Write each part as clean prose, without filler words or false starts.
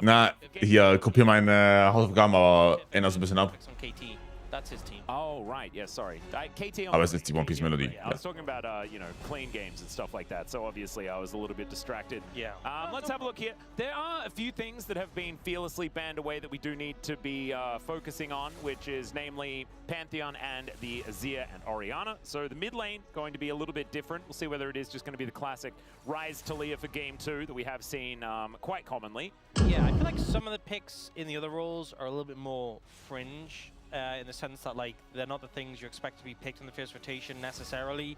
na, hier, kopier meine Hausaufgaben, aber änder es ein bisschen ab. That's his team. Oh, right. Yeah, sorry. KT. Aber es ist die One Piece Melodie. Yeah, I was talking about, clean games and stuff like that. So obviously I was a little bit distracted. Yeah. Let's have a look here. There are a few things that have been fearlessly banned away that we do need to be focusing on, which is namely Pantheon and the Azir and Orianna. So the mid lane going to be a little bit different. We'll see whether it is just going to be the classic Rise Talia for game 2 that we have seen quite commonly. Yeah, I feel like some of the picks in the other roles are a little bit more fringe. In the sense that, like, they're not the things you expect to be picked in the first rotation necessarily. You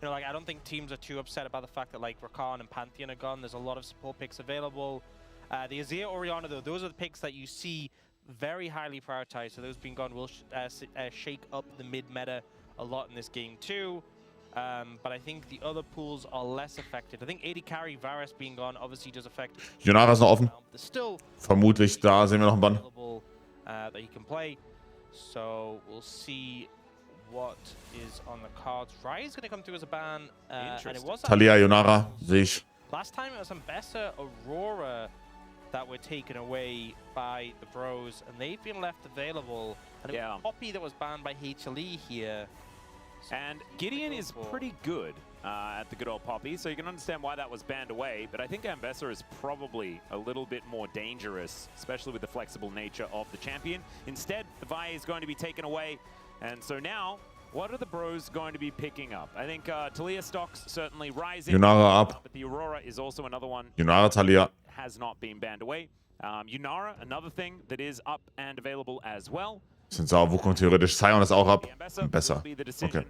know, like, I don't think teams are too upset about the fact that, like, Rakan and Pantheon are gone. There's a lot of support picks available. The Azir, Orianna, though, those are the picks that you see very highly prioritized. So those being gone will shake up the mid-meta a lot in this game too. But I think the other pools are less affected. I think AD Carry, Varus being gone obviously does affect... Yunara ist noch offen. Still Vermutlich, da sehen wir noch einen Bann. That he can play. So we'll see what is on the cards. Rai is going to come through as a ban. And it was Talia, Yunara, sehe ich. Last time it was Ambessa, Aurora that were taken away by the Bros, and they've been left available. And it was Poppy that was banned by HLE here. So and Gideon is pretty good at the good old Poppy, so you can understand why that was banned away. But I think Ambessa is probably a little bit more dangerous, especially with the flexible nature of the champion. Instead, the Vi is going to be taken away. And so now, what are the Bros going to be picking up? I think Talia stocks certainly rising. Yunara up. But the Aurora is also another one. Yunara, Talia. Has not been banned away. Yunara, another thing that is up and available as well. Sind sauer, Wukong theoretisch. Sion ist auch ab. Besser. Okay.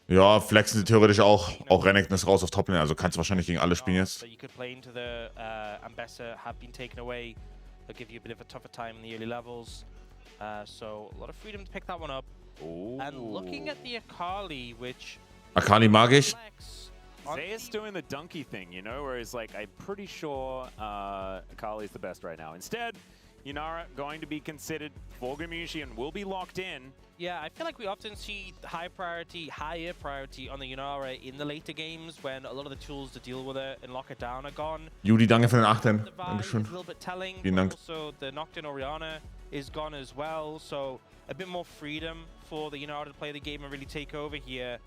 Ja, flexen sie theoretisch auch. Auch Renekton ist raus auf Toplane, also kannst du wahrscheinlich gegen alle spielen jetzt. Akali mag ich. Zayas doing the donkey thing, you know, where he's like, I'm pretty sure Akali's the best right now. Instead, Yunara going to be considered for Gamushi and will be locked in. Yeah, I feel like we often see higher priority on the Yunara in the later games when a lot of the tools to deal with it and lock it down are gone. Judy, danke für den 18. Dankeschön. A little bit telling. Vielen Dank. Also, the knocked in Orianna is gone as well, so a bit more freedom for the Yunara to play the game and really take over here.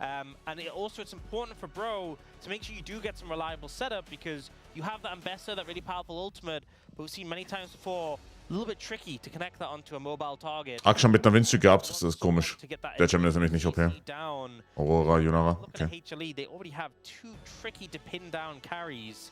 And it's important for Bro to make sure you do get some reliable setup because you have that Ambessa, that really powerful ultimate, but we've seen many times before, a little bit tricky to connect that onto a mobile target. Ach, schon mit einer Windstück gehabt, das ist komisch. Der Champion ist nämlich nicht OP. Aurora, Yunara, okay. HLE, they already have two tricky to pin down carries.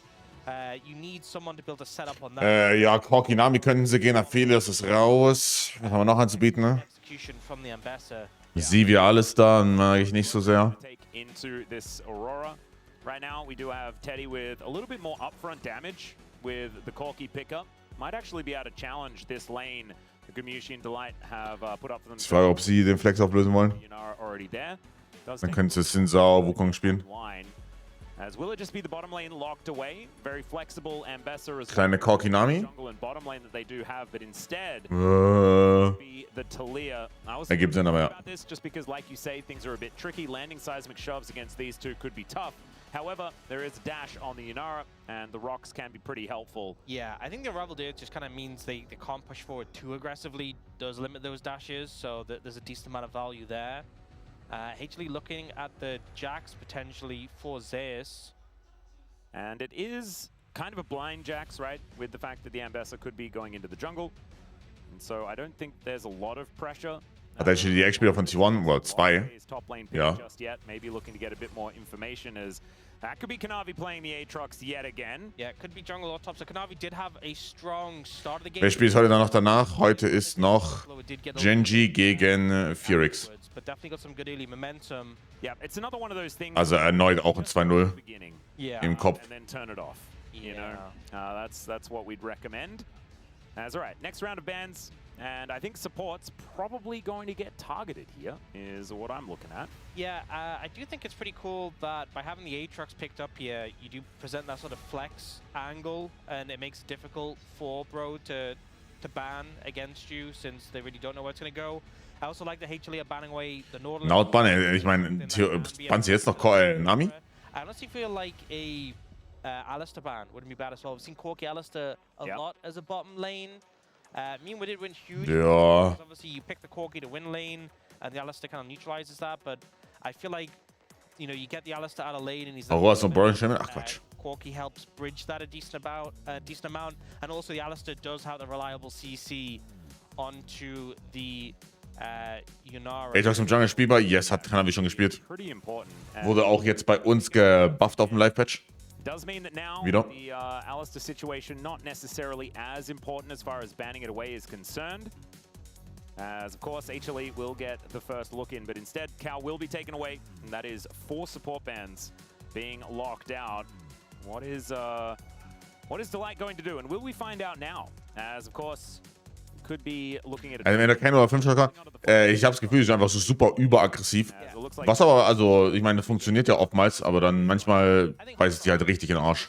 You need someone to build a setup on that. Ja, Korkinami könnten sie gehen, Aphelios ist raus. Was haben wir noch anzubieten, ne? Execution from the Ambessa. Sivir alles da, mag ich nicht so sehr. Into this Aurora. Right now we do have Teddy with a little bit more upfront damage with the Corki pickup. Might actually be able to challenge this lane. The Gamushi and Delight have put up for themselves. Ich frage, ob sie den Flex auflösen wollen. Dann können sie Sinzao, Wukong spielen. As will it just be the bottom lane locked away? Very flexible Ambessa as Kleine Korkinami. Jungle and bottom lane that they do have, but instead the Talia. Ergibt Sinn, aber ja. About this just because, like you say, things are a bit tricky. Landing seismic shoves against these two could be tough. However, there is a dash on the Yunara, and the rocks can be pretty helpful. Yeah, I think the Revel Dirt just kind of means they can't push forward too aggressively, does limit those dashes, so there's a decent amount of value there. HLE looking at the Jax potentially for Zeus. And it is kind of a blind Jax, right? With the fact that the Ambessa could be going into the jungle. And so I don't think there's a lot of pressure. Hat er die Ex-Spieler von T1 oder 2? Ja. Just yet, maybe looking to get a bit more information as that could be Kanavi playing the Aatrox yet again. Yeah, it could be jungle or top. So Kanavi did have a strong start of the game. Wer spielt heute dann noch danach? Heute ist noch Genji gegen Furix. But definitely got some good early momentum. Yeah, it's another one of those things. Also erneut auch ein 2-0 im Kopf. And then turn it off. You know, that's what we'd recommend. That's all right. Next round of bans, and I think support's probably going to get targeted here, is what I'm looking at. Yeah, I do think it's pretty cool that by having the Aatrox picked up here, you do present that sort of flex angle, and it makes it difficult for Bro to ban against you, since they really don't know where it's going to go. I also like the HLE are banning away the Northern. Laut Bann, ich meine, bannen sie jetzt noch Nami? I honestly feel like a Alistar ban wouldn't be bad as well. We've seen Corki Alistar a lot as a bottom lane. Me and we did win huge. Ja. Obviously, you pick the Corki to win lane, and the Alistar kind of neutralizes that. But I feel like, you know, you get the Alistar out of lane, and he's. Aurora ist noch Brawling Champion? Ach Quatsch. Corki helps bridge that a decent amount, and also the Alistar does have the reliable CC onto the Yunara. Aatrox im Jungle spielbar? Yes, hat Hanabi schon gespielt. Wurde auch jetzt bei uns gebufft auf dem Live-Patch. Does mean that now Wieder. the Alistar situation not necessarily as important as far as banning it away is concerned. As of course HLE will get the first look in, but instead Cal will be taken away, and that is 4 support bans being locked out. What is Delight going to do, and will we find out now? As of course could be looking at Also wenn er kein oder 5 Schocker, ich habe das Gefühl, sie sind einfach so super überaggressiv. Was aber, also ich meine, das funktioniert ja oftmals, aber dann manchmal reißt es die halt richtig in den Arsch.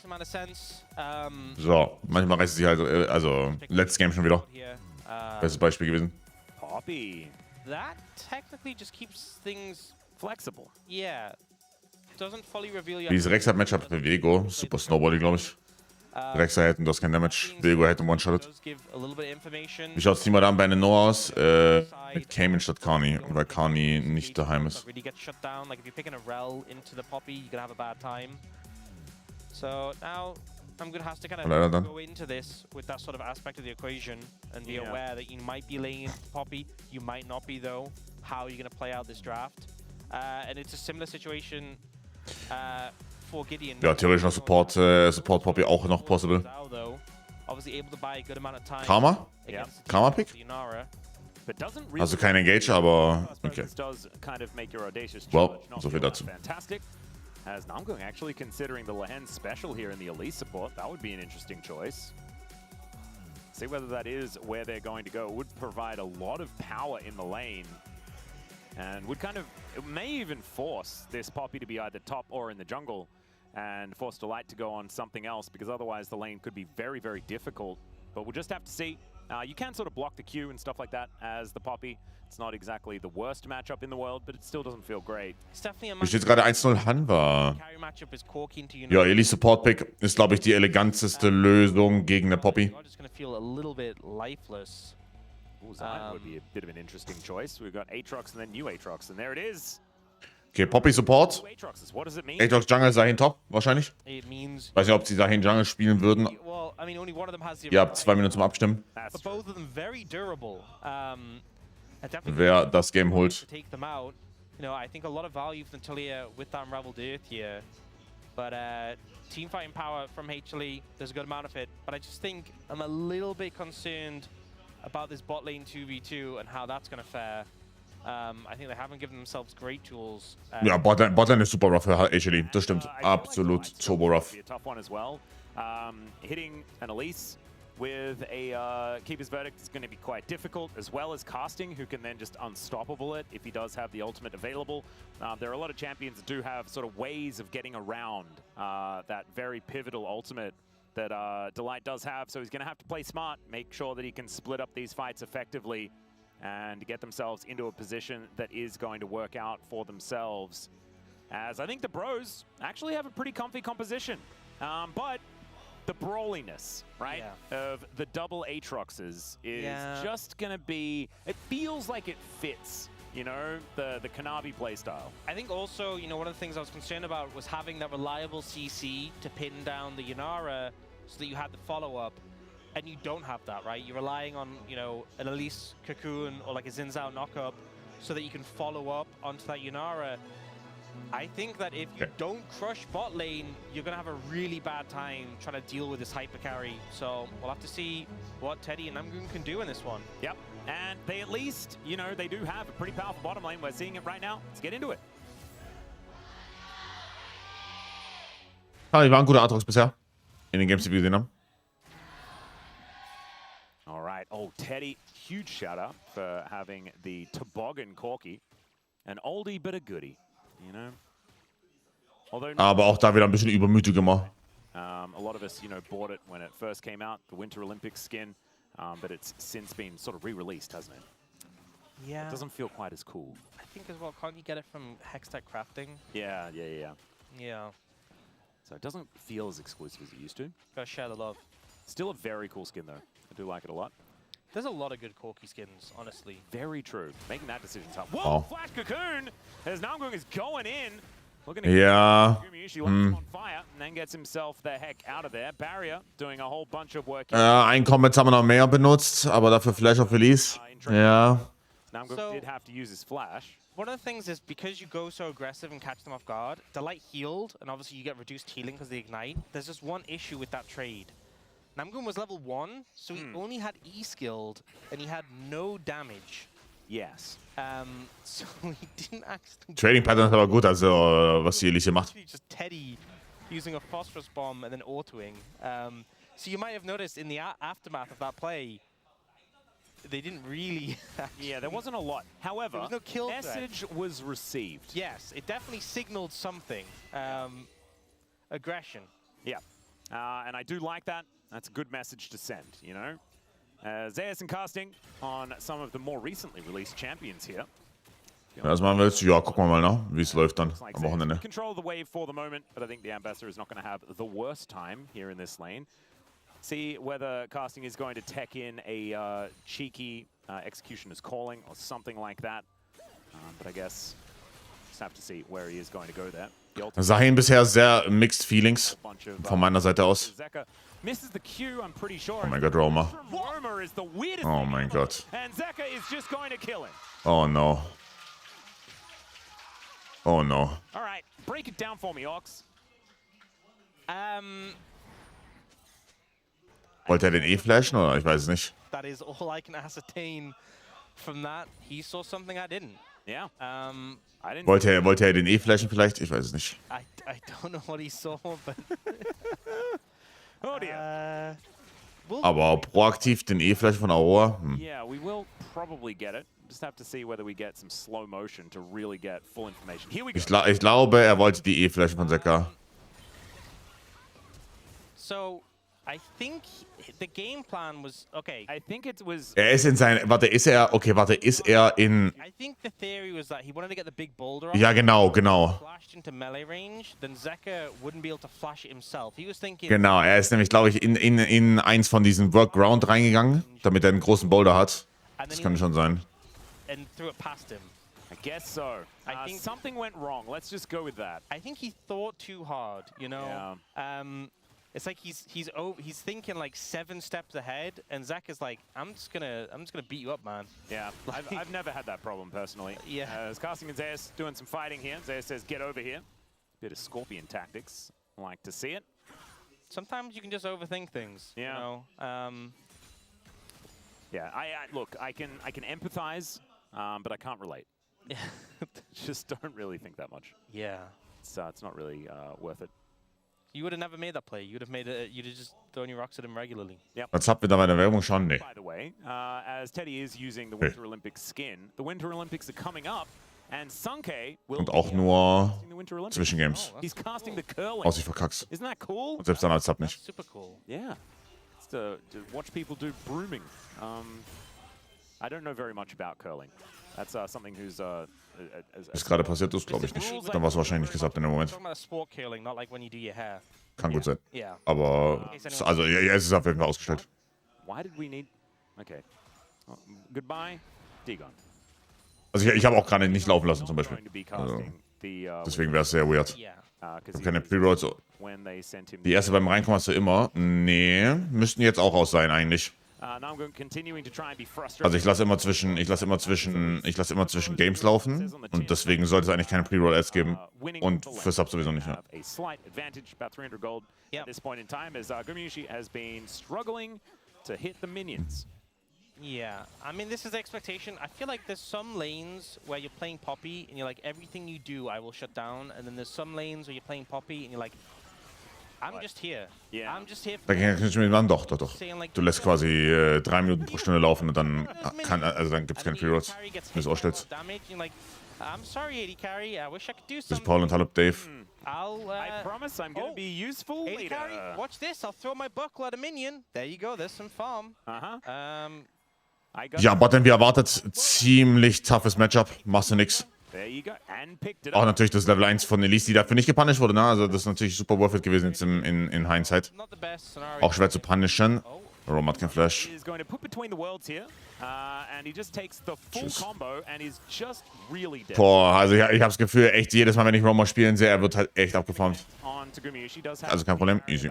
So, manchmal reißt es die halt, also letztes Game schon wieder. Bestes Beispiel gewesen. Poppy. That technically just keeps things flexible. Yeah. Doesn't fully reveal your. Dieses Rexa-Matchup für Vego, super Snowballing, glaube ich. Rexa hätten das kein Damage, Vego hätte one-shotted. Wie schaut es Team da bei Noah aus? Mit Cayman statt Carney, weil Carney nicht daheim ist. So now I'm gonna have to kind Leider of dann. go into this with that sort of aspect of the equation and be aware that you might be laying into Poppy, you might not be though. How are you gonna play out this draft? And it's a similar situation for Gideon. Ja, theoretisch noch Support Poppy auch noch possible. Obviously able to buy a good amount of time. Karma? Karma Pick? Also kein Engage, aber okay. Well, so viel dazu. As Namgung actually considering the Lehen special here in the Elise support, that would be an interesting choice. See whether that is where they're going to go. It would provide a lot of power in the lane. And would kind of, it may even force this Poppy to be either top or in the jungle and force Delight to go on something else, because otherwise the lane could be very, very difficult. But we'll just have to see. You can sort of block the Q and stuff like that as the Poppy. It's not exactly the worst matchup in the world, but it still doesn't feel great. Hier steht gerade 1-0 Hanwha. Ja, Elise Support Pick ist, glaube ich, die eleganteste Lösung gegen eine Poppy. That would be a bit of an interesting choice. We've got Aatrox and then new Aatrox, and there it is. Okay, Poppy Support. What does it mean? Aatrox Jungle, Sahin Top, wahrscheinlich. Weiß nicht, ob sie Sahin Jungle spielen würden. Ihr habt 2 Minuten zum Abstimmen. Wer das Game holt. I think a lot of value from Talia with that Unraveled Earth here. But team fighting power from HLE, there's a good amount of it. But I just think I'm a little bit concerned about this bot lane 2v2 and how that's going to fare. I think they haven't given themselves great tools. Ja, Botlane ist super rough für HLE. Das stimmt. Absolut turbo rough. A tough one as well. Hitting an Elise with a Keeper's Verdict is going to be quite difficult, as well as casting, who can then just unstoppable it if he does have the ultimate available. There are a lot of champions that do have sort of ways of getting around that very pivotal ultimate that Delight does have, so he's going to have to play smart, make sure that he can split up these fights effectively and get themselves into a position that is going to work out for themselves. As I think the bros actually have a pretty comfy composition, but the brawliness, right, of the double Aatroxes is just going to be, it feels like it fits, you know, the Kanabi playstyle. I think also, you know, one of the things I was concerned about was having that reliable CC to pin down the Yunara so that you had the follow-up, and you don't have that, right? You're relying on, you know, an Elise Cocoon or like a Xin Zhao knockup so that you can follow up onto that Yunara. I think that if you don't crush bot lane, you're going to have a really bad time trying to deal with this hyper carry. So we'll have to see what Teddy and Namgoon can do in this one. Yep, and they at least, you know, they do have a pretty powerful bottom lane. We're seeing it right now. Let's get into it. Die waren gute Aatrox bisher in den Games, die wir gesehen haben. All right. Oh, Teddy, huge shout out for having the toboggan Corki. An oldie but a goodie, you know. Although, aber auch da wieder ein bisschen übermütig immer. A lot of us, you know, bought it when it first came out, the Winter Olympics skin, but it's since been sort of re-released, hasn't it? Yeah. It doesn't feel quite as cool. I think as well, can't you get it from Hextech Crafting? Yeah. Yeah. So it doesn't feel as exclusive as it used to. Gotta share the love. Still a very cool skin, though. I do like it a lot. There's a lot of good Corki skins, honestly. Very true. Making that decision tough. Whoa, Oh. Flash Cocoon! As Namgung is going in. Looking Ja. Gumiushi lights him on fire and then gets himself the heck out of there. Barrier doing a whole bunch of work. Ein Comment haben wir noch mehr benutzt, aber dafür Flash of Release. Ja. Namgung So- did have to use his flash. One of the things is because you go so aggressive and catch them off guard, Delight healed, and obviously you get reduced healing because of the Ignite. There's just one issue with that trade. Namgun was level 1, so he only had E-skilled, and he had no damage. Yes. So he didn't actually... Trading Pattern ist aber gut, also was die Elise macht. Just Teddy using a Phosphorus Bomb and then autoing. So you might have noticed in the aftermath of that play, they didn't really... Yeah, there wasn't a lot. However, There was no kill threat. message was received. Yes, it definitely signaled something. Aggression. Yeah. And I do like that. That's a good message to send, you know? Zeus and casting on some of the more recently released champions here. Wenn du das machen willst, ja, gucken wir mal, ne? Wie es läuft dann Looks like am Zeus Wochenende. control the wave for the moment, but I think the Ambassador is not going to have the worst time here in this lane. See whether casting is going to tech in a cheeky Executioner's Calling or something like that. But I guess just have to see where he is going to go there. Sahin bisher sehr mixed feelings von meiner Seite aus. Zeka misses the Q, I'm pretty sure. Oh mein Gott, Roma. Roma is the weirdest Oh thing mein ever. Gott. And Zeka is just going to kill him. Oh no. Oh no. All right, break it down for me, Ox. Wollte er den flashen oder? Ich weiß es nicht. That is all I can ascertain from that. He saw something I didn't. Yeah. I didn't Wollte er den flashen vielleicht? Ich weiß es nicht. I don't know what he saw, but... Oh dear. Aber proaktiv den flashen von Aurora? Hm. Yeah, we will probably get it. Just have to see whether we get some slow motion to really get full information. Here we go. Ich glaube, er wollte die flashen von Zeka. So, I think the game plan was... Okay. I think it was... Er ist in sein... Warte, ist er in... I think the theory was that he wanted to get the big boulder off. Ja, genau. Flashed into melee range, then Zeka wouldn't be able to flash it himself. He was thinking... Genau, er ist nämlich, glaube ich, in eins von diesen Workground reingegangen, damit er einen großen Boulder hat. Das kann schon sein. And threw it past him. I guess so. I think something went wrong. Let's just go with that. I think he thought too hard, you know? It's like he's thinking like 7 steps ahead, and Zach is like, I'm just gonna beat you up, man. Yeah, I've never had that problem personally. Yeah. As casting and Zeus doing some fighting here. Zeus says, get over here. Bit of Scorpion tactics. Like to see it. Sometimes you can just overthink things. Yeah. You know? Yeah, look, I can empathize, but I can't relate. Yeah. Just don't really think that much. Yeah. It's not really worth it. You would have never made that play. You'd have just thrown your rocks at him regularly. Was habt ihr da bei der Werbung schon? Nee. By the way, as Teddy is using the Winter Olympics skin, the Winter Olympics are coming up, and Sunke will Und auch be nur casting the Winter Olympics. Zwischengames. He's casting the curling. Außer ich verkack's. Isn't that cool? Und selbst dann als Sub That's nicht. super cool. Yeah. It's to watch people do brooming. I don't know very much about curling. That's something who's Was gerade passiert ist, glaube ich nicht. Dann war es wahrscheinlich nicht gesagt in dem Moment. Talking about sport curling, not like when you do your hair. Kann gut sein. Yeah. Aber, also, ja, es ist auf jeden Fall ausgestellt. Why did we need... Okay. Oh, goodbye, Dagon. Also, ich habe auch gerade nicht laufen lassen, zum Beispiel. Going to be Also, casting the, deswegen wäre es sehr weird. Yeah. 'cause he Keine was- Pre-Rolls. when they sent him Die erste beim Reinkommen hast du immer. Nee, müssten jetzt auch raus sein, eigentlich. now I'm continuing to try and be frustrated. Also, ich lasse immer zwischen Games laufen. Und deswegen sollte es eigentlich keine Pre-Roll-Ads geben. Und für Subs sowieso nicht, ja. A slight advantage, about 300 gold Yep. at this point in time, as Gumiushi has been struggling to hit the minions. Yeah, I mean, this is the expectation. I feel like there's some lanes where you're playing Poppy and you're like, everything you do, I will shut down. And then there's some lanes where you're playing Poppy and you're like, I'm just here. Yeah. I'm just here. Da kann ich mir dann doch. Du lässt quasi 3 Minuten pro Stunde laufen und dann gibt es keine Pre-Rolls. Wenn du es ausstellst. Damage, and like, I'm sorry, AD Carry. I wish I could do Bis something. Paul und hallo Dave. I promise I'm going to be useful AD later. Carry, watch this. I'll throw my buckle at a minion. There you go. There's some farm. I got Ja, Botten, wie erwartet, ziemlich toughes Matchup. Machst du nix. There you go. And picked it Auch up. natürlich das Level 1 von Elise, die dafür nicht gepunished wurde, ne? Also das ist natürlich super worth it gewesen jetzt in Hindsight. Not the best scenario. Auch schwer zu punishen. Rome hat kein Flash. He's going to put between the worlds here, and he just takes the full combo and is just really dead. Boah, also ich habe das Gefühl, echt jedes Mal, wenn ich Roma spielen sehe, er wird halt echt abgefarmt. Also kein Problem, easy.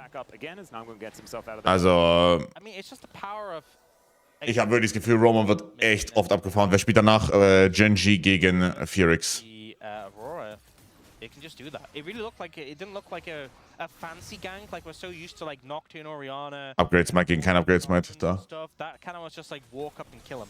Also, I mean, it's just the power of ich habe wirklich das Gefühl, Roma wird echt oft abgefarmt. Wer spielt danach? Genji gegen Furix. the Aurora. It can just do that. It really looked like it didn't look like a fancy gank, like we're so used to like Nocturne, Orianna. Upgrades Mike gegen kein Upgrades Mike da. Stuff that kind of was just like walk up and kill him,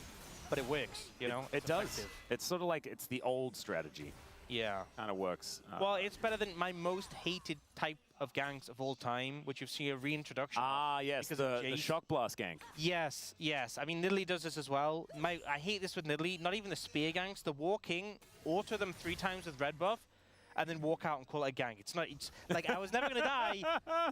but it works, you know. It It's does. effective. It's sort of like it's the old strategy. Yeah. Kind of works. Well, it's better than my most hated type of ganks of all time, which you've seen a reintroduction. Yes, because of the Jace. shock blast gank. Yes, yes. I mean, Nidalee does this as well. I hate this with Nidalee. Not even the spear ganks. The walking, auto them 3 times with red buff, and then walk out and call it a gank. It's not. It's like I was never gonna die.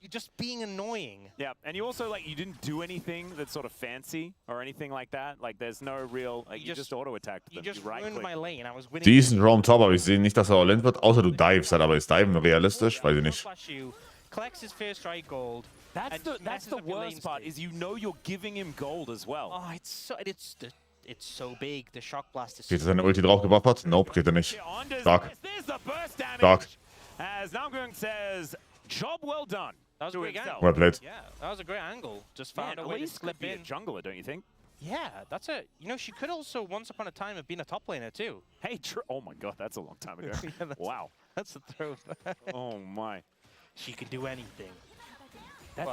You're just being annoying. Yeah, and you also like you didn't do anything that's sort of fancy or anything like that. Like there's no real. Like, you just auto attacked them. You just right ruined click. my lane. I was winning. Decent Rome Top, aber ich sehe nicht, dass er all-in wird, außer du dives halt, aber ist Diven realistisch? Weiß ich nicht. Flash you, collects his first strike gold. That's and the just messes up your lane worst part state. is you know you're giving him gold as well. Oh, it's so big. The shock blast is. Kriegt er seine Ulti drauf gebuffert? Nope, kriegt er nicht. Stark. There's the burst damage. Stark. As Namgung says, job well done. That was a to great himself. angle. Well played. Yeah, that was a great angle. Just Man, found a way to Elise could slip be a in. jungler, don't you think? Yeah, that's it. You know, she could also once upon a time have been a top laner too. Hey, oh my god, that's a long time ago. Yeah, that's- Wow. That's the throwback. Oh my. She can do anything.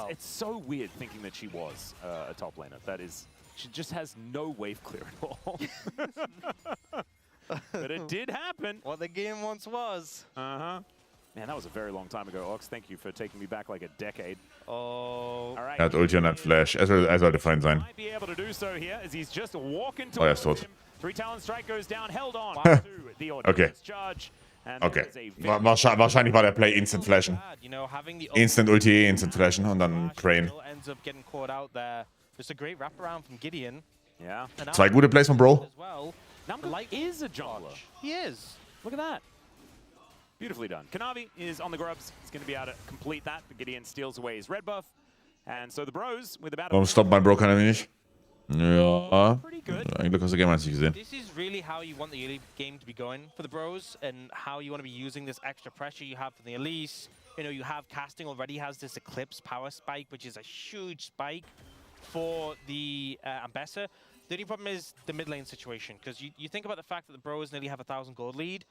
It's so weird thinking that she was a top laner. That is, she just has no wave clear at all. But it did happen. What the game once was. Uh-huh. Man, that was a very long time ago, Ox. Thank you for taking me back like a decade. Oh. All right. Er hat Ulti und hat Flash. Er sollte fein sein. Might be able to do so here as he's just walking Oh, er towards ist tot. him. 3 Talon strike goes down, held on to the Audacious charge. And Okay. there is a very Wahrscheinlich war der Play Instant Flashen. Bad, you know, having the Instant Ulti, Instant Flashen und dann Train. still ends up getting caught out there. Just a great wraparound from Gideon. Yeah. And Zwei gute Plays von Bro. as well. Namgung Light is a jungler. He is. Look at that. Beautifully done. Kanavi is on the grubs. He's going to be able to complete that. But Gideon steals away his red buff. And so the bros with about Warum stoppt mein Bro kann er mich nicht? Ja. pretty good. Ein Glück hast du Game 1 nicht gesehen. This is really how you want the early game to be going for the bros, and how you want to be using this extra pressure you have from the Elise. You know, you have casting already has this Eclipse power spike, which is a huge spike for the Ambessa. The only problem is the mid lane situation, because you think about the fact that the bros nearly have 1,000 gold lead.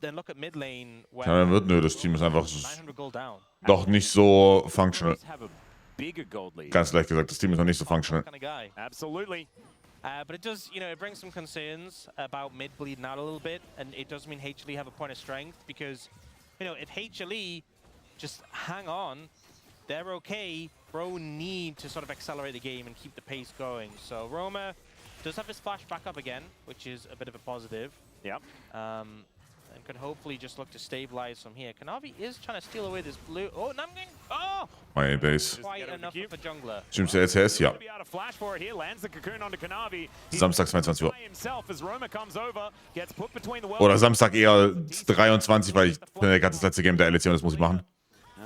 Then look at mid lane where Nö, das Team ist einfach 900 gold down. doch nicht so functional. Bros have a bigger gold lead. Ganz leicht gesagt, das Team ist noch nicht so functional. Kind of guy. Absolutely. But it does, you know, it brings some concerns about mid bleeding out a little bit, and it does mean HLE have a point of strength because, you know, if HLE just hang on, they're okay. Bro need to sort of accelerate the game and keep the pace going. So Roma does have his flash back up again, which is a bit of a positive. Yep. And can hopefully just look to stabilize from here. Kanavi is trying to steal away this blue. Oh, Namgung! Oh! My base. Quite get him enough to of a jungler. Stimmt's der LCS? Ja. Gonna be able to flash for it here. Lands the cocoon onto Kanavi. He's Samstag 22 Uhr. by himself as Roma comes over, gets put between the worlds. Oder Samstag eher 23, weil ich bin gerade das letzte Game der LEC und das muss ich machen.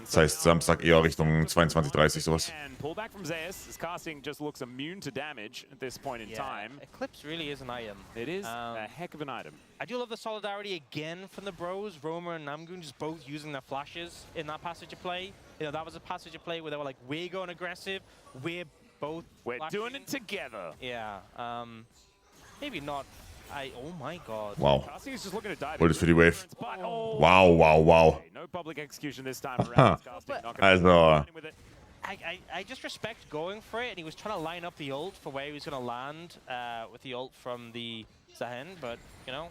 Das heißt Samstag eher Richtung 22, 30 sowas. And pullback from Zeus. His casting just looks immune to damage at this point in time. Eclipse really is an item. It is a heck of an item. I do love the solidarity again from the bros. Roma and Namgung just both using their flashes in that passage of play. You know, that was a passage of play where they were like, we're going aggressive, we're both We're flashing. doing it together. Yeah, maybe not. Oh my god. Wow. Casting is just looking to dive. Wollte es für die Wave. But, oh, Wow, wow, wow. okay, no public execution this time around. Casting not gonna Also, with it. I just respect going for it, and he was trying to line up the ult for where he was going to land with the ult from the Zahen, but, you know,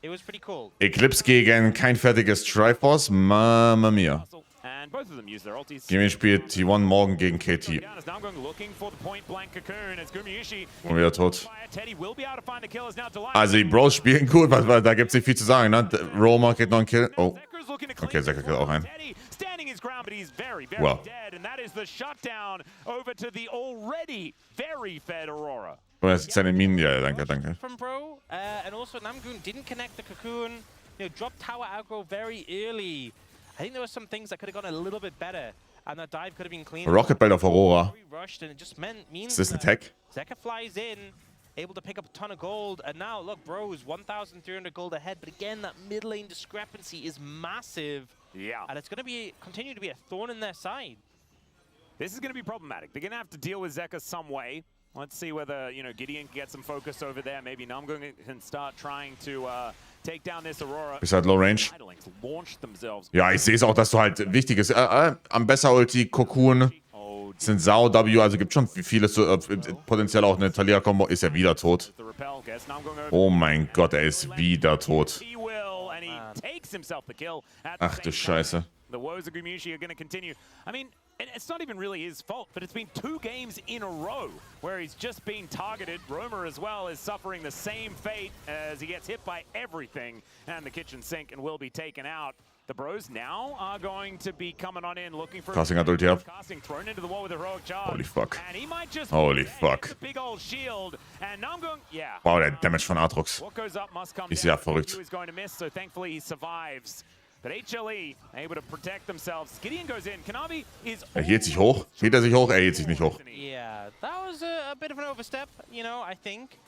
it was pretty cool. Eclipse gegen kein fertiges Triforce. Mamma mia. And both of them use their ultis. Gaming spielt T1 morgen gegen KT. Down as Namgung looking for the point blank cocoon as Gumiushi. Und wieder tot. Teddy will be able to find the kill as now Delight. Also die Bros spielen gut, weil da gibt es nicht viel zu sagen. Ne? Roma kriegt noch einen Kill. Oh. Zekker's looking to Okay, clean Zekker killt auch einen. Teddy standing his ground, but he's very, very dead. And that is the shutdown over to the already very fed Aurora. Oh, er sieht seine Minen. Ja, danke, danke. From Bro, and also Namgoon didn't connect the cocoon. You know, dropped tower aggro very early. I think there were some things that could have gone a little bit better, and that dive could have been clean. Rocket Belt auf Aurora. Rushed, and it just means Ist das ein Tech? Zeka flies in, able to pick up a ton of gold, and now look, Bro's 1,300 gold ahead. But again, that mid lane discrepancy is massive. Yeah, and it's going to continue to be a thorn in their side. This is going to be problematic. They're going to have to deal with Zeka some way. Let's see whether, you know, Gideon can get some focus over there. Maybe Namgoon can start trying to take down this Aurora. Ist halt Low Range. Ja, ich sehe es auch, dass du halt wichtiges. Am besser Ulti, Cocoon, sind Sao, W, also gibt schon vieles, potenziell auch eine Talia-Kombo. Ist er wieder tot. Oh mein Gott, er ist wieder tot. Ach du Scheiße. The woes of Gumushi are going to continue. I mean, it's not even really his fault, but it's been 2 games in a row where he's just been targeted. Romer as well is suffering the same fate as he gets hit by everything, and the kitchen sink and will be taken out. The Bros now are going to be coming on in, looking for Casting hat Ulti ab. Casting thrown into the wall with a heroic charge. Holy fuck. And he might just Holy fuck. big old shield. And Namgoon, yeah. Wow, der Damage von Aatrox. What goes up must come Ist down. ja verrückt. Is going to miss, so thankfully he survives. But HLE able to protect themselves. Gideon goes in. Kanavi is. Er hielt sich hoch. Hielt er sich hoch? Er hielt sich nicht hoch. Yeah, that was a bit of an overstep, you know, I think.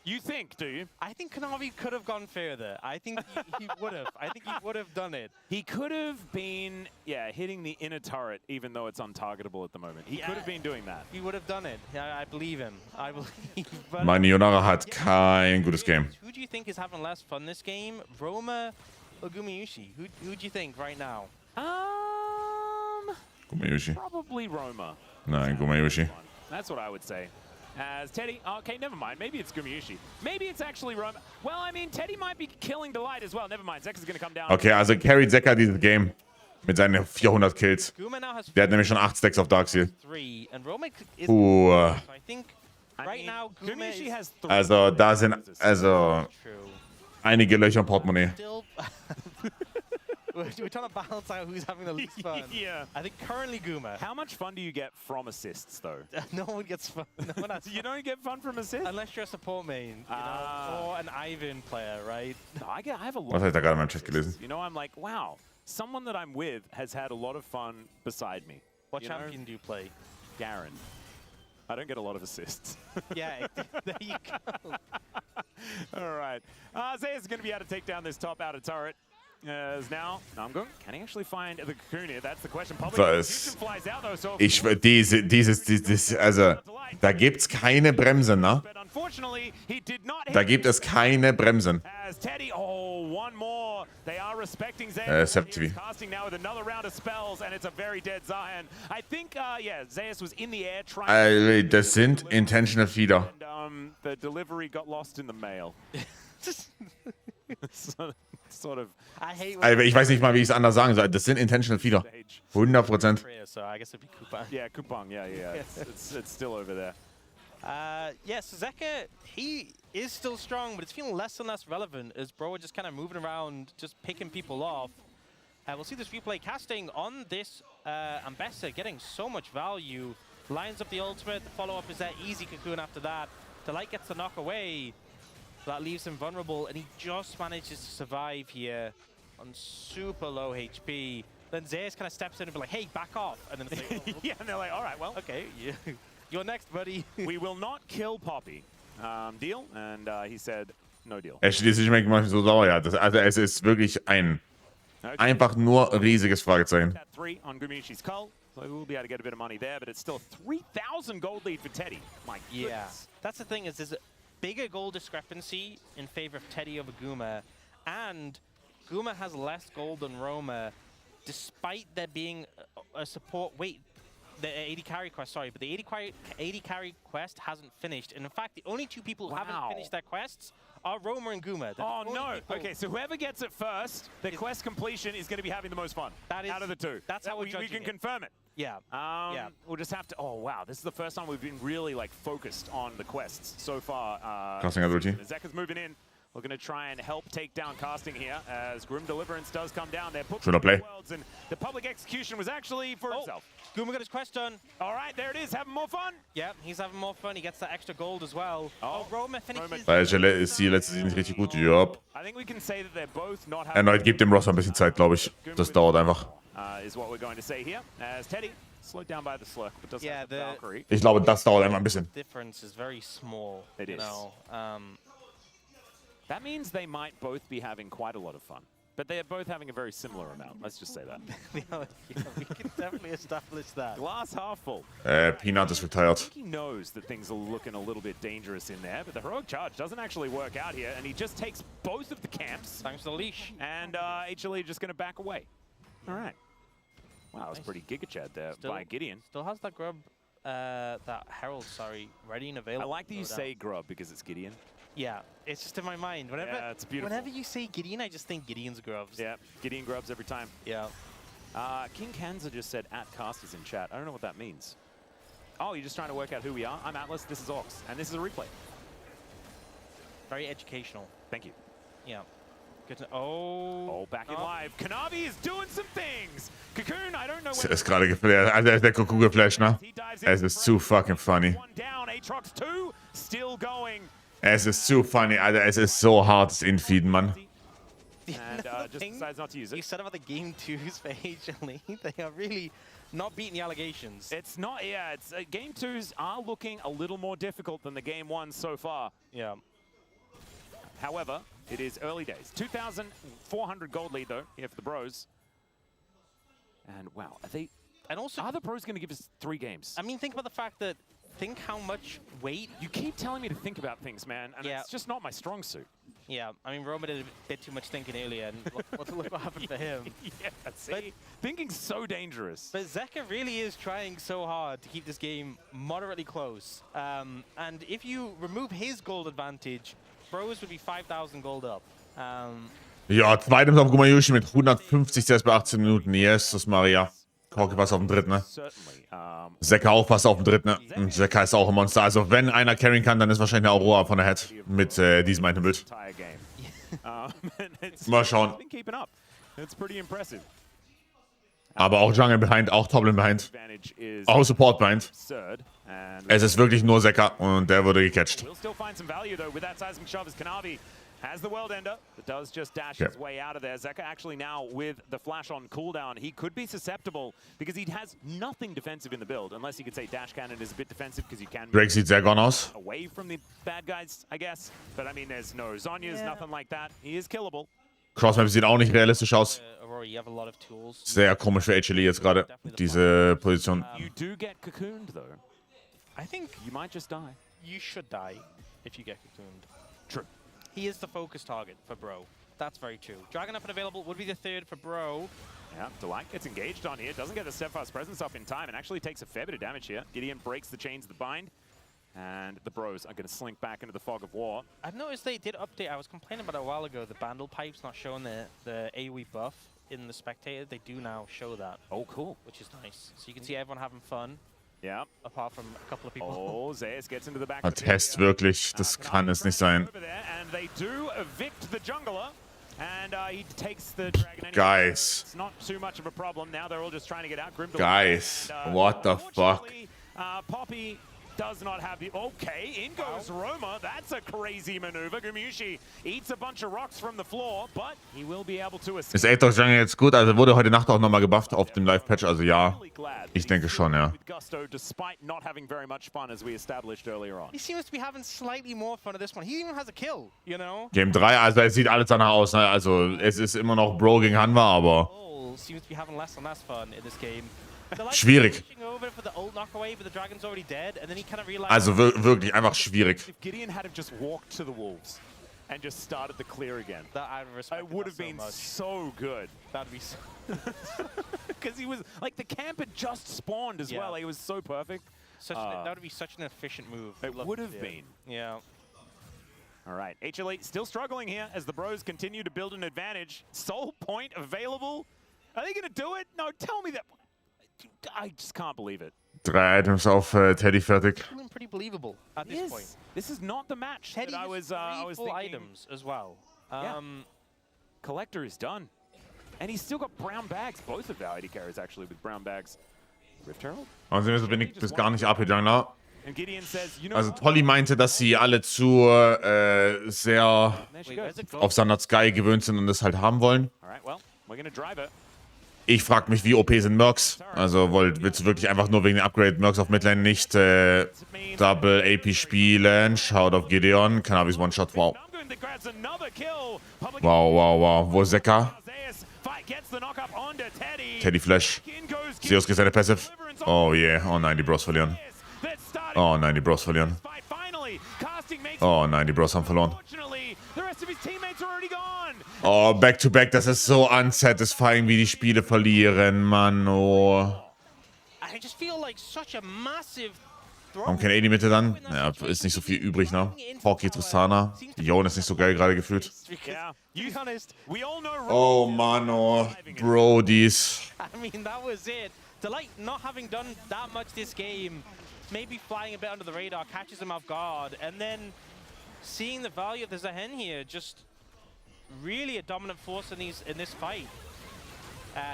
You think, do you? I think Kanavi could have gone further. I think he would have. I think he would have done it. He could have been, yeah, hitting the inner turret, even though it's untargetable at the moment. He could have been doing that. He would have done it. I believe him. I believe. But Mein Ionara hat kein gutes Game. who do you think is having less fun this game? Roma or Gumayushi? Who do you think right now? Gumayushi. Probably Roma. Nein, Gumayushi. That's what I would say. As Teddy, okay, never mind. Maybe it's Gumayushi. Maybe it's actually Roma. Well, I mean, Teddy might be killing Delight as well. Never mind. Zeka's going to come down. Okay, also carried Zeka dieses Game mit seinen 400 Kills. Guma now has Der hat nämlich schon 8 Stacks auf Darkseal. 3, and Roma is. So I think right now Gumayushi has 3. Also da sind True. einige Löcher im Portemonnaie. Still, we're trying to balance out who's having the least fun. Yeah. I think currently Guma. How much fun do you get from assists, though? No one gets fun. No one has You don't get fun from assists? unless you're a support main, you know, or an Ivan player, right? No, I have a lot. Was habe ich da gerade in meinem Chat gelesen? You know, I'm like, wow, someone that I'm with has had a lot of fun beside me. What You champion know? do you play? Garen. I don't get a lot of assists. Yeah, there you go. All right. Zaya's going to be able to take down this top outer turret. As now, Namgoon, can he actually find the cocoon here? That's the question. Was? Also, da gibt's keine Bremsen, ne? Da gibt es keine Bremsen. Septivi. Casting now with another round of spells, and it's a very dead Zion. I think, yeah, Zayas was in the air trying. Das sind Intentional Feeder. And the delivery got lost in the mail. Sort of. Ich weiß nicht mal, wie ich es anders sagen soll. Das sind Intentional Feeder. 100%. So I guess it'd be Kupang. Yeah, Kupang. Yeah. It's still over there. Yes, Zeka, he is still strong, but it's feeling less and less relevant as Bro just kind of moving around, just picking people off. We'll see this replay casting on this Ambessa, getting so much value. Lines up the ultimate, the follow-up is that easy cocoon after that. Delight gets the knock away. That leaves him vulnerable, and he just manages to survive here on super low HP. Then Zayas kind of steps in and be like, hey, back off. And then it's like, oh, yeah, and they're like, all right, well. Okay, you're next, buddy. We will not kill Poppy. Deal? And he said, no deal. Er schließt sich manchmal so sauer, ja. Also es ist wirklich einfach nur riesiges Fragezeichen. 3 on Gumayushi's Cull. So we'll be able to get a bit of money there, but it's still 3,000 gold lead for Teddy. My goodness. Yeah, that's the thing is there's a bigger gold discrepancy in favor of Teddy over Guma, and Guma has less gold than Roma, despite there being a support. Wait, the 80 carry quest, sorry, but the 80 carry quest hasn't finished. And in fact, the only 2 people who haven't finished their quests are Roma and Guma. Oh no! Okay, so whoever gets it first, the quest completion is going to be having the most fun out of the 2. That's how we can confirm it. Yeah. Yeah. We'll just have to. Oh wow, this is the first time we've been really like focused on the quests so far. Casting ability. Zeka's moving in. We're going to try and help take down casting here as Grim Deliverance does come down. They're put Schöner Play. and the public execution was actually for himself. Guma got his quest done. All right, there it is. Having more fun. Yeah, he's having more fun. He gets that extra gold as well. Oh, Roma finishes. Bei HLE ist die letzte Season nicht richtig gut. Yup. I think we can say that they're both not Erneut gibt dem Ross ein bisschen Zeit, glaube ich. Das dauert einfach. Is what we're going to say here. As Teddy slowed down by the Slurk, but does have the Valkyrie. Ich glaube, das dauert einfach ein bisschen. Difference is very small. It is. That means they might both be having quite a lot of fun. But they are both having a very similar amount. Let's just say that. Yeah, we can definitely establish that. Glass half full. Peanut is retired. He knows that things are looking a little bit dangerous in there, but the heroic charge doesn't actually work out here, and he just takes both of the camps. Thanks to the leash. And HLE just going to back away. All right. Wow, that was pretty Giga Chad there by Gideon. Still has that grub, that Herald, sorry, ready and available. I like that you say grub because it's Gideon. Yeah, it's just in my mind. Whenever, yeah, it's beautiful. Whenever you say Gideon, I just think Gideon's grubs. Yeah, Gideon grubs every time. Yeah. King Kanza just said @casters in chat. I don't know what that means. Oh, you're just trying to work out who we are? I'm Atlas, this is Ox, and this is a replay. Very educational. Thank you. Yeah. Good to oh, back in live. Kanavi is doing some things. Cocoon, I don't know. Es ist gerade geflasht. Also, er ist der Kuku geflasht, ne? Es ist zu fucking funny. One down, Aatrox 2 still going. Es ist zu funny, Alter. Es ist so hartes Infeeden, Mann. And just decides not to use it. You said about the game twos for HLE. They are really not beating the allegations. It's not, yeah. It's game twos are looking a little more difficult than the game ones so far. Yeah. However, it is early days. 2,400 gold lead though here for the Bros. And wow, are they? And also, are the Bros going to give us 3 games? I mean, think about the fact that. Think how much weight. You keep telling me to think about things, man, and it's just not my strong suit. Yeah, I mean, Roma did a bit too much thinking earlier, and look what happened for him. Yeah, see, thinking's so dangerous. But Zeka really is trying so hard to keep this game moderately close. And if you remove his gold advantage, Bros would be 5,000 gold up. Ja, zweitens auf Gumayushi mit 150 CS bei 18 Minuten. Jesus Maria. Korki fast auf dem dritten, ne? Zeka auch fast auf dem dritten, ne? Und Zeka ist auch ein Monster. Also wenn einer carryen kann, dann ist wahrscheinlich eine Aurora von der Head mit diesem Item-Bild. Mal schauen. Aber auch Jungle behind, auch Toplane behind. Auch Support behind. Es ist wirklich nur Zeka und der wurde gecatcht. Has the World Ender, that does just dash his way out of there. Zeka actually now with the flash on cooldown, he could be susceptible because he has nothing defensive in the build, unless you could say Dash Cannon is a bit defensive because you can Drake sieht sehr gone aus. Away from the bad guys, I guess. But I mean, there's no Zhonya's, nothing like that. He is killable. Crossmap sieht auch nicht realistisch aus. Aurora, you have a lot of tools. Sehr komisch für HLE jetzt gerade, diese Position. You do get cocooned though. I think you might just die. You should die if you get cocooned. True. He is the focus target for Bro. That's very true. Dragon up and available would be the 3rd for Bro. Yeah, Delight gets engaged on here. Doesn't get the steadfast presence up in time and actually takes a fair bit of damage here. Gideon breaks the chains that bind. And the Bros are going to slink back into the fog of war. I've noticed they did update. I was complaining about it a while ago. The Bandle pipe's not showing the AoE buff in the spectator. They do now show that. Oh, cool. Which is nice. So you can see everyone having fun. Yeah. Apart from a couple of people. Oh, Zeus gets into the back. Ein Test wirklich, das kann es nicht sein. And they do evict the jungler. And he takes the dragon anyway. Guys. It's not too much of a problem. Now they're all just trying to get out. Guys, what the fuck? Poppy does not have the... Okay, in goes Roma. That's a crazy maneuver. Gumushi eats a bunch of rocks from the floor, but he will be able to escape. Ist Aatrox Jungle jetzt gut? Also wurde heute Nacht auch nochmal gebufft auf dem Live-Patch, also ja. Ich denke schon, ja. Despite not having very much fun as we established earlier on. He seems to be having slightly more fun at this one. He even has a kill, you know? Game 3, also es sieht alles danach aus, ne? Also es ist immer noch Bro gegen Hanwha, aber... Seems to be having less and less fun in this game. Schwierig. Also wirklich einfach schwierig. Gideon had just walked to the wolves and just started the clear again. It would have been so good. That'd be so because he was like the camp had just spawned as well. It was so perfect. That would be such an efficient move. It would have been. Yeah. All right, HLE still struggling here as the Bros continue to build an advantage. Soul point available. Are they going to do it? No, tell me that. I just can't believe it. 3 Items auf Teddy fertig. Feeling pretty believable at this point. This is not the match Teddy that I was full thinking. items as well. Collector is done. And he's still got brown bags. Both of our AD carries actually with brown bags. Rift Herald? Also bin ich das gar nicht abgegangen. Ne? And Gideon says, you know Also Tolly meinte, dass sie alle zu sehr auf Standard Sky gewöhnt sind und das halt haben wollen. Alright, well, we're gonna drive it. Ich frage mich, wie OP sind Mercs? Also willst du wirklich einfach nur wegen dem Upgrade Mercs auf Midlane nicht Double AP spielen? Schaut auf Gideon. Cannabis One-Shot, wow. Wow, wow, wow. Wo ist Zeka? Teddy Flash. Zeus geht seine Passive. Oh yeah. Oh nein, die Bros verlieren. Oh nein, die Bros verlieren. Oh nein, die Bros haben verloren. Oh, Back-to-Back, das ist so unsatisfying, wie die Spiele verlieren, Mann. Oh. Warum keine AD Mitte dann? Ja, ist nicht so viel übrig, ne? Hawkeye, Tristana. Yon ist nicht so geil gerade gefühlt. Oh, Mann, oh. Brodies. I mean, that was it. Delight not having done that much this game, maybe flying a bit under the radar, catches him off guard, and then seeing the value of the Zahen here, just really a dominant force in this fight.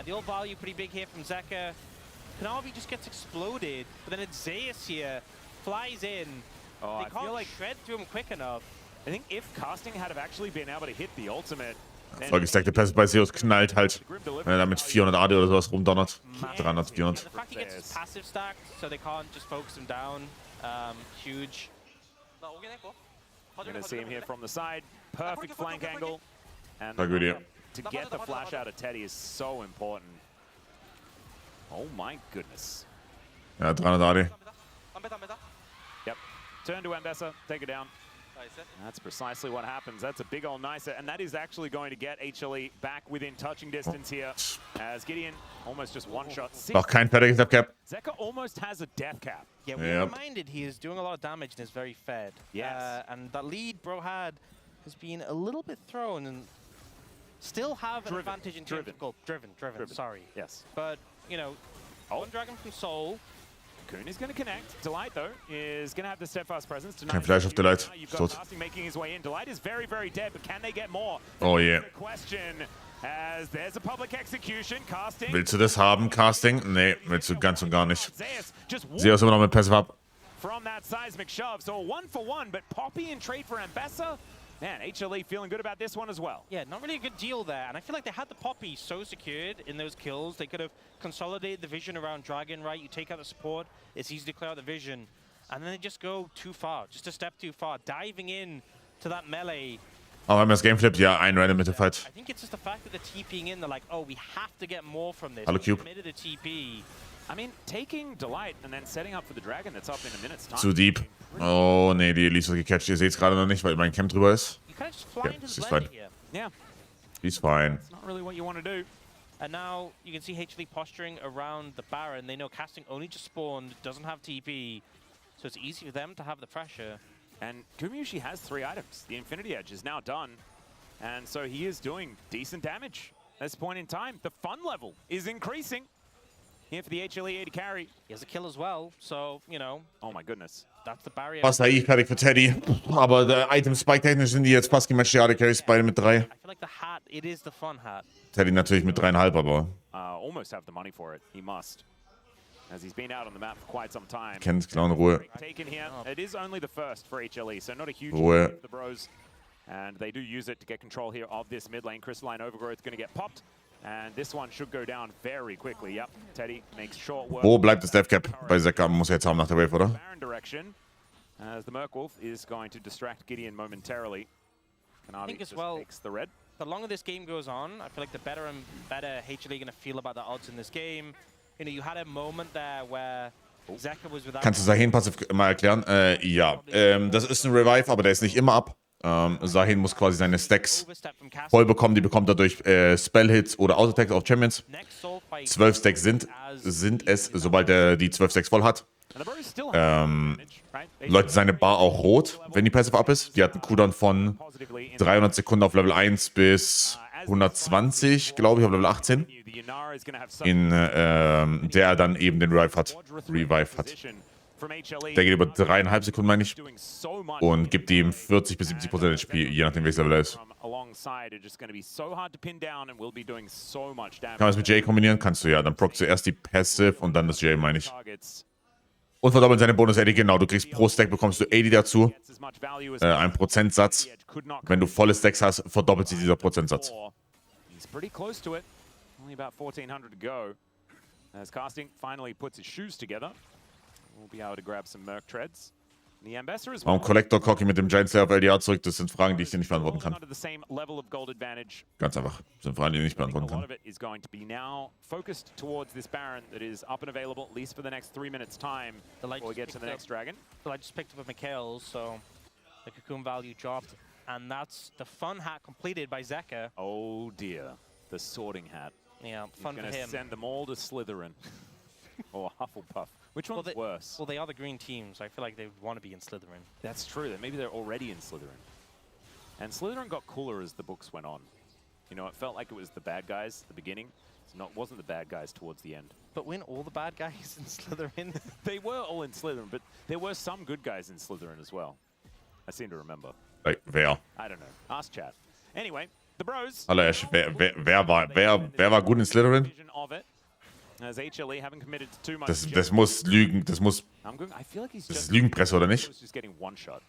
The old value pretty big here from Zeka. Kanavi just gets exploded, but then it's Zeus here, flies in. Oh, they I can't feel like shred through him quick enough. I think if casting had have actually been able to hit the ultimate, Voll gestackte Pässe bei Zeus knallt halt, wenn er da mit 400 AD oder sowas rumdonnert. 300, 400. The fact he gets his passive stacked, so they can't just focus him down, huge. You're going to see him here from the side. Perfect flank angle. And War gut, ja. to get the flash out of Teddy is so important. Oh my goodness. Ja, 300 AD. Yep. Turn to Ambessa, take it down. That's precisely what happens. That's a big old nicer, and that is actually going to get HLE back within touching distance here. As Gideon almost just one shot. Noch kein fertiges Cap. Zeka almost has a death cap. Yeah, we're reminded he is doing a lot of damage and is very fed. Yes. And that lead bro had has been a little bit thrown and still have an advantage in terms of gold. Driven, sorry. Yes. But, you know, one Dragon from Soul. Kuhn is going to connect. Delight, though, is going to have the steadfast presence. Kein Flash auf Delight. You've got Casting making his way in. Delight is very, very dead, but can they get more? Oh yeah. Question, as there's a public execution. Casting. Willst du das haben, Casting? Nee, willst du ganz und gar nicht. Zeus immer noch mit Passive ab. From that seismic shove, so a 1-for-1, but Poppy in trade for Ambessa. Man, HLE feeling good about this one as well. Yeah, not really a good deal there. And I feel like they had the Poppy so secured in those kills. They could have consolidated the vision around Dragon, right? You take out the support, it's easy to clear out the vision. And then they just go too far, just a step too far, diving in to that melee. Aber wenn man das Game flippt, ja, ein random Mitte-Fight. I think it's just the fact that they're TPing in, they're like, oh, we have to get more from this. Hallo, Cube. Committed a TP. I mean, taking Delight and then setting up for the Dragon that's up in a minute's time. Zu deep. Oh, nee, die Elise wird gecatcht. Ihr seht es gerade noch nicht, weil mein Camp drüber ist. You kind of just fly Yeah, into she's the fine. blender here. Yeah, He's fine. it's not really what you want to do. And now you can see HLE posturing around the Baron. They know casting only just spawned, doesn't have TP, so it's easy for them to have the pressure. And Kumyushi has 3 items. The Infinity Edge is now done. And so he is doing decent damage at this point in time. The fun level is increasing here for the HLE AD carry. He has a kill as well, so, you know, Oh my goodness. that's the barrier. Fast AI fertig für Teddy. Aber der Item-Spike-technisch sind die jetzt fast gematcht. Die AD Carries beide mit 3. I feel like the hat, it is the fun hat. Teddy natürlich mit 3,5, aber Almost have the money for it. He must. As he's been out on the map for quite some time. kennt klar in Ruhe. Taken here. It is only the first for HLE, so not a huge Ruhe. for the bros. And they do use it to get control here of this mid lane. Crystalline Overgrowth going to get popped. And this one should go down very quickly. Yep, Teddy makes short work. Wo bleibt das Death Cap? Bei Zeka muss er jetzt haben nach der Wave, oder? Baron direction, as the Merkwolf is going to distract Gideon momentarily. Kanavi think as just well- takes the red. The longer this game goes on, I feel like the better and better HLE going to feel about the odds in this game. You know, you had a moment there where Zeka was without... Kannst du Sahin passiv mal erklären? Ja. Das ist ein Revive, aber der ist nicht immer ab. Sahin muss quasi seine Stacks overstep from casting. voll bekommen. Die bekommt er durch Spell-Hits oder Auto-Attacks auf Champions. Next soul fight 12 Stacks sind es, sobald er die 12 Stacks voll hat. And the bros still have advantage, right? They Läuft seine Bar auch rot, wenn die Passive ab ist. Die hat einen Cooldown von positively in 300 Sekunden auf Level 1 bis 120, glaube ich, auf Level 18. the Yanara is going to have some In der dann eben den Revive hat. from HLE. Der geht über 3,5 Sekunden, meine ich. Doing so much. Und gibt ihm 40 bis 70% HP, je nachdem, welches Level er ist. From alongside are just going to be so hard to pin down and will be doing so much damage. Kann man das mit J kombinieren? Kannst du ja. Dann proc zuerst die Passive und dann das J, meine ich. Targets. Und verdoppeln seine Bonus-AD, genau. Du kriegst pro Stack, bekommst du 80 dazu. Gets as much value as Ein Prozentsatz. could not Wenn du volle Stacks hast, verdoppelt sich dieser Prozentsatz. He's pretty close to it. Only about 1400 to go. As Casting finally puts his shoes together, we'll be able to grab some Merc Treads. The Ambassador as well. Warum Collector Cocky mit dem Giant Slayer auf LDA zurück? Das sind Fragen, die ich dir nicht beantworten kann. Under the same level of gold advantage. Ganz einfach. Das sind Fragen, die ich nicht I think a beantworten lot kann. of it is going to be now focused towards this Baron that is up and available, at least for the next 3 minutes time The light before we just get to the picked next dragon. So I just picked up a Mikhail's, so the cocoon value dropped. And that's the fun hat completed by Zeka. Oh dear, the sorting hat. Yeah, He's fun for going to him. send them all to Slytherin. Or Hufflepuff. Which one's worse? Well, they are the green team, so I feel like they would want to be in Slytherin. That's true. That maybe they're already in Slytherin. And Slytherin got cooler as the books went on. You know, it felt like it was the bad guys at the beginning. Wasn't the bad guys towards the end. But weren't all the bad guys in Slytherin? They were all in Slytherin, but there were some good guys in Slytherin as well. I seem to remember. Like, wer? I don't know. Ask chat. Anyway, the bros. Hallo Ash, wer war gut in Slytherin? Vision of it, as HLE haven't committed to too much. Das muss Lügen, I feel like he's das ist just, Lügenpresse, oder nicht? just getting one shot.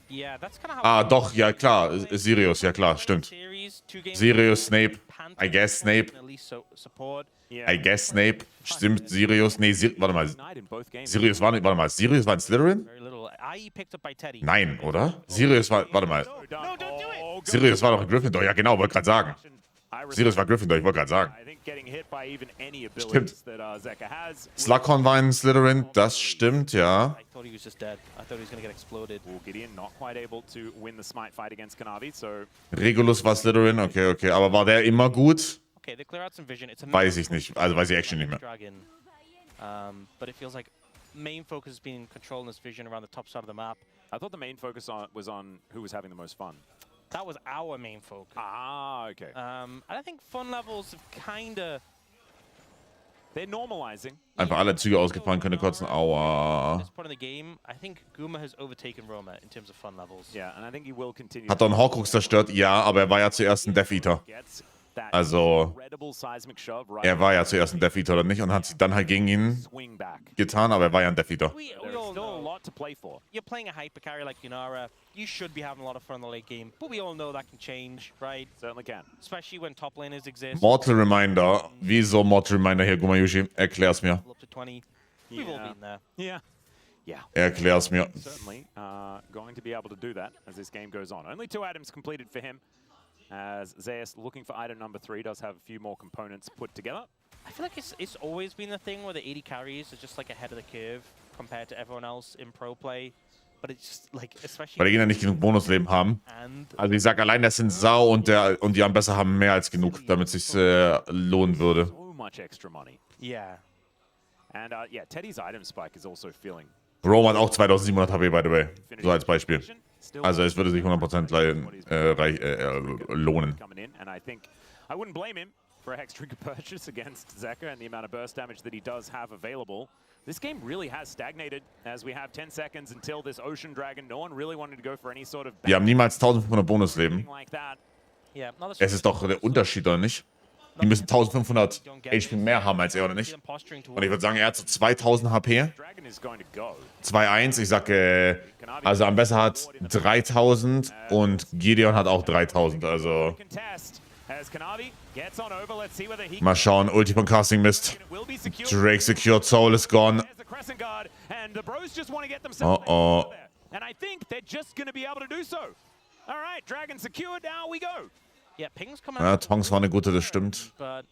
Yeah, that's kind of how. Ah, doch, ja klar, Sirius, ja klar, stimmt. Series, 2 games. Sirius, Snape, I guess Snape, At least support. Yeah. I guess Snape, stimmt, Sirius, nee, warte mal, Denied in both games. Sirius war in Slytherin? Very little. IE picked up by Teddy. Nein, oder? Sirius war, warte mal, No, don't do it. Sirius war doch in Gryffindor, ja genau, wollte gerade sagen. Sirius war Gryffindor, ich wollte gerade sagen. I think getting hit by even any abilities that Zeka has. Slughorn war in Slytherin, das stimmt, ja. I thought he was just dead. I thought he was gonna get exploded. Gideon not quite able to win the smite fight against Kanavi, so Regulus war Slytherin, okay, aber war der immer gut? Okay, they clear out some vision. It's a Weiß ich nicht, also weiß ich actually nicht mehr. Dragon. But it feels like main focus has been controlling this vision around the top side of the map. I thought the main focus was on who was having the most fun. That was our main focus. Ah, okay. And I think fun levels have kinda. They're normalizing. Einfach alle Züge ausgefallen, könnte kotzen, At aua. this point in the game, I think Guma has overtaken Roma in terms of fun levels. Yeah, and I think he will continue. Hat doch einen Horcrux zerstört, ja, aber er war ja zuerst ein Death Eater. Gets that Also, incredible seismic shove right er war ja zuerst ein Death Eater oder nicht und hat sich dann halt gegen ihn swing back. getan, aber er war ja ein Death Eater. We There's all still a know lot to play for. you're playing a hyper carry like Yunara. You should be having a lot of fun in the late game, but we all know that can change, right? Certainly can. Especially when top laners exist. Mortal Reminder. Wieso Mortal Reminder hier, Gumayushi? Erklär's mir. Up to 20. We've all Yeah. been there. Yeah. Yeah. Erklär's mir. Certainly going to be able to do that as this game goes on. Only 2 items completed for him. As Zeus looking for item number 3 does have a few more components put together. I feel like it's always been the thing where the 80 carries are just like ahead of the curve compared to everyone else in pro play. But it's just like, especially. Weil die Gegner nicht genug Bonusleben haben. And Also ich sag allein, das sind Sau und die Ambassador haben mehr als genug, damit es sich lohnen würde. So much extra money. yeah. And yeah, Teddy's item spike is also feeling. Rome hat auch 2700 HP, by the way. So als Beispiel. Still Also es würde sich 100% lohnen. coming in, and I think I wouldn't blame him for a Hextrigger purchase against Zeka and the amount of burst damage that he does have available. This game really has stagnated as we have 10 seconds until this Ocean Dragon. No one really wanted to go for any sort of Die haben niemals 1500 Bonusleben. like that. Yeah. Not Es ist doch der Unterschied, oder nicht? Die müssen 1500 HP mehr haben als er, oder nicht? Und ich würde sagen, er hat so 2000 HP. Dragon is going to go. 2-1, ich sag, also Ambassador hat 3000 und Gideon hat auch 3000, also Contest as Kanavi gets on over. Let's see whether he mal schauen, Ulti von Casting Mist. will be secure. Drake secured, Soul is gone. There's the Crescent Guard, and the bros just want to get themselves Uh-oh. there. And I think they're just going to be able to do so. All right, Dragon secured, now we go. Yeah, pings come out. Ja, Tongs war eine gute, das stimmt. But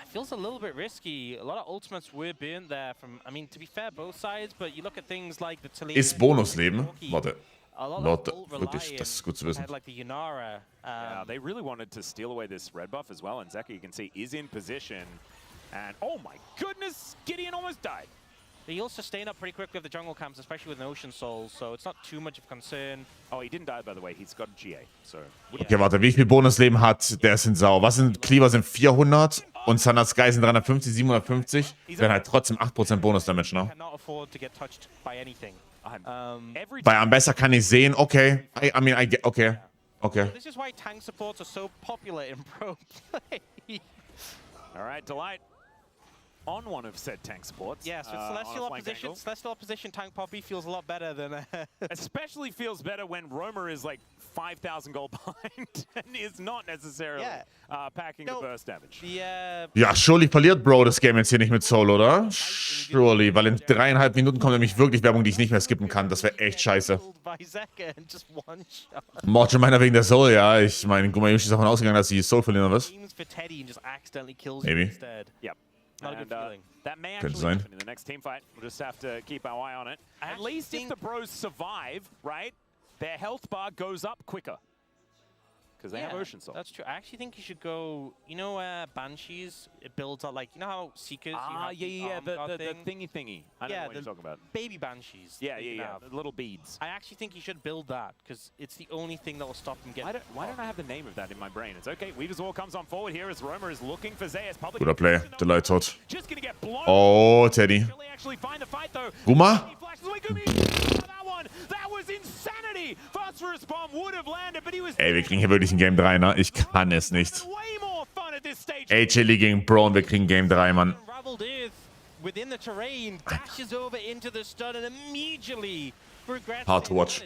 it feels a little bit risky. A lot of ultimates were burnt there from, I mean, to be fair, both sides, but you look at things like the Taliyah. Ist Bonusleben? Warte. A lot Warte, of ult wirklich, reliant das ist gut zu wissen. had, like the Yunara. They really wanted to steal away this red buff as well, and Zeka, you can see, is in position. And oh my goodness, Gideon almost died. He'll sustain up pretty quickly with the jungle camps, especially with an Ocean Soul, so it's not too much of concern. Oh, he didn't die, by the way. He's got a GA, so... Okay, warte, wie viel Bonusleben hat der sind Sau? Was sind Cleaver? Sind 400? und Thunder Sky sind 350, 750, wären halt trotzdem 8% Bonus-Damage, ne? Cannot afford to get touched by anything. Bei Ambessa kann ich sehen, okay. Okay. Okay. This is why tank supports are so popular in pro play. All right, Delight on one of said tank supports. Yeah, so Celestial opposition tank Poppy feels a lot better than... Especially feels better when Roamer is like 5,000 gold behind and is not necessarily packing the burst damage. Ja, surely verliert Bro das Game jetzt hier nicht mit Soul, oder? Surely, weil in 3,5 Minuten kommt nämlich wirklich Werbung, die ich nicht mehr skippen kann. Das wäre echt scheiße. Mord schon meiner wegen der Soul, ja. Ich meine, Gumayushi ist davon ausgegangen, dass sie Soul verlieren wird. Maybe. Yep. And, that may Könnte actually sein. happen in the next team fight. We'll just have to keep our eye on it. At least if the bros survive, right, their health bar goes up quicker. Because they have Ocean Soul. That's true. I actually think you should go, you know, Banshees, it builds out like, you know how Seekers, the thingy. I don't know what you're talking about. Baby Banshees. Yeah, the little beads. I actually think you should build that, because it's the only thing that will stop him getting... Why don't I have the name of that in my brain? It's okay. Weaver's War comes on forward here as Roamer is looking for Zeus. Guter Play. Delight tot. Just gonna get blown. Oh, Teddy. Guma? Ey, wir kriegen hier wirklich ein Game 3, ne? Ich kann es nicht. HLE gegen Bro und wir kriegen Game 3, Mann. Hard to watch.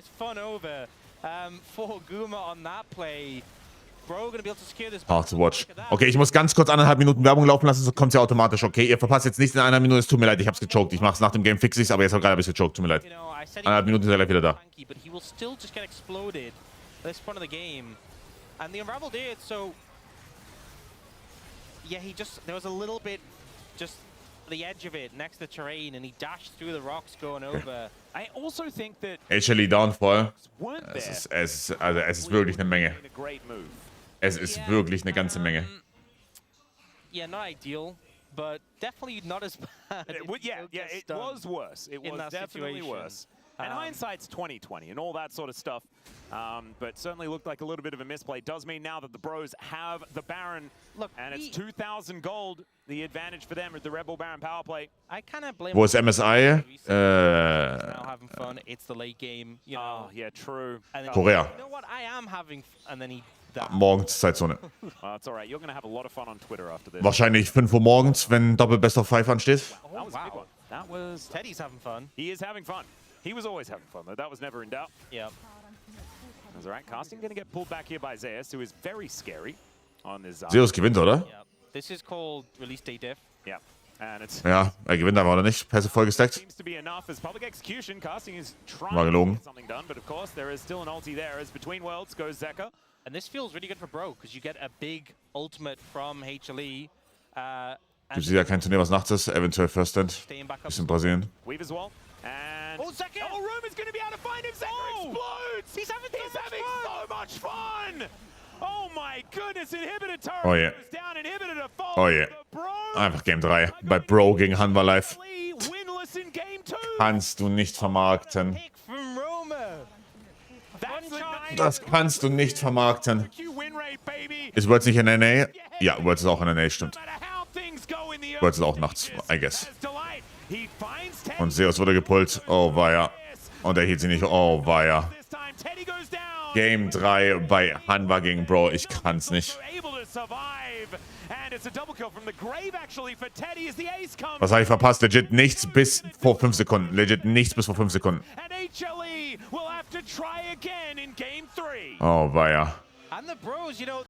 Hard to watch. Okay, ich muss ganz kurz 1,5 Minuten Werbung laufen lassen, so kommt es ja automatisch. Okay, ihr verpasst jetzt nicht in einer Minute, es tut mir leid, ich hab's gechoked. Ich mach's nach dem Game, fix ich's, aber jetzt hab ich gerade ein bisschen gechoked, tut mir leid. 1,5 Minuten ist er gleich wieder da. And the Unravel did, so yeah, there was a little bit just the edge of it next to the terrain and he dashed through the rocks going over. I also think that HLE Downfall. Es ist wirklich eine Menge. Es ist wirklich eine ganze Menge. Yeah, not ideal, but definitely not as bad. It was worse. It was definitely worse. And hindsight's 20/20 and all that sort of stuff. But certainly looked like a little bit of a misplay. Does mean now that the bros have the Baron. Look, and it's 2,000 gold. The advantage for them with the Rebel Baron power play. I kind of blame. Wo ist MSI? Now having fun. It's the late game. You know. Oh, yeah, true. Korea. You know what? I am having, and then he. Morgens Zeitzone. It's all right. You're going to have a lot of fun on Twitter after this. Wahrscheinlich 5 Uhr morgens, wenn Doppel Best of 5 ansteht. Oh, that was a big one. That was... Teddy's having fun. He is having fun. He was always having fun, though. That was never in doubt. Yep. That's all right. Casting going to get pulled back here by Zeus, who is very scary on this... Zeus gewinnt, oder? Yep. This is called Release Day Diff. Yeah. And it's... Ja, gewinnt aber, oder nicht? Pässe voll gestackt. Seems to be enough as public execution. Casting is trying War to gelogen. get something done, but of course there is still an ulti there as Between Worlds goes Zeka. And this feels really good for Bro, because you get a big ultimate from HLE. Gibt es ja kein Turnier, was nachts ist. Eventuell First Stand. Bisschen Brasilien. Weaver's Wall. And... Oh, Zeka! Oh, Room is going to be able to find him! Zeka explodes! He's having so much fun! Oh my goodness, Inhibitor turret goes down, Inhibitor to fall. Oh yeah. Einfach Game 3. Bei Bro gegen Han war live. Winless in Game 2. Kannst du nicht vermarkten. Das kannst du nicht vermarkten. Ist Worlds nicht in NA? Ja, Worlds ist auch in NA, stimmt. Worlds ist auch nachts, I guess. Und Zeus wurde gepullt. Oh, weia. Und er hielt sie nicht. Oh, weia. Game 3 bei Hanwha gegen Bro. Ich kann's nicht. Was habe ich verpasst? Legit nichts bis vor 5 Sekunden. Legit nichts bis vor 5 Sekunden. Oh, weia.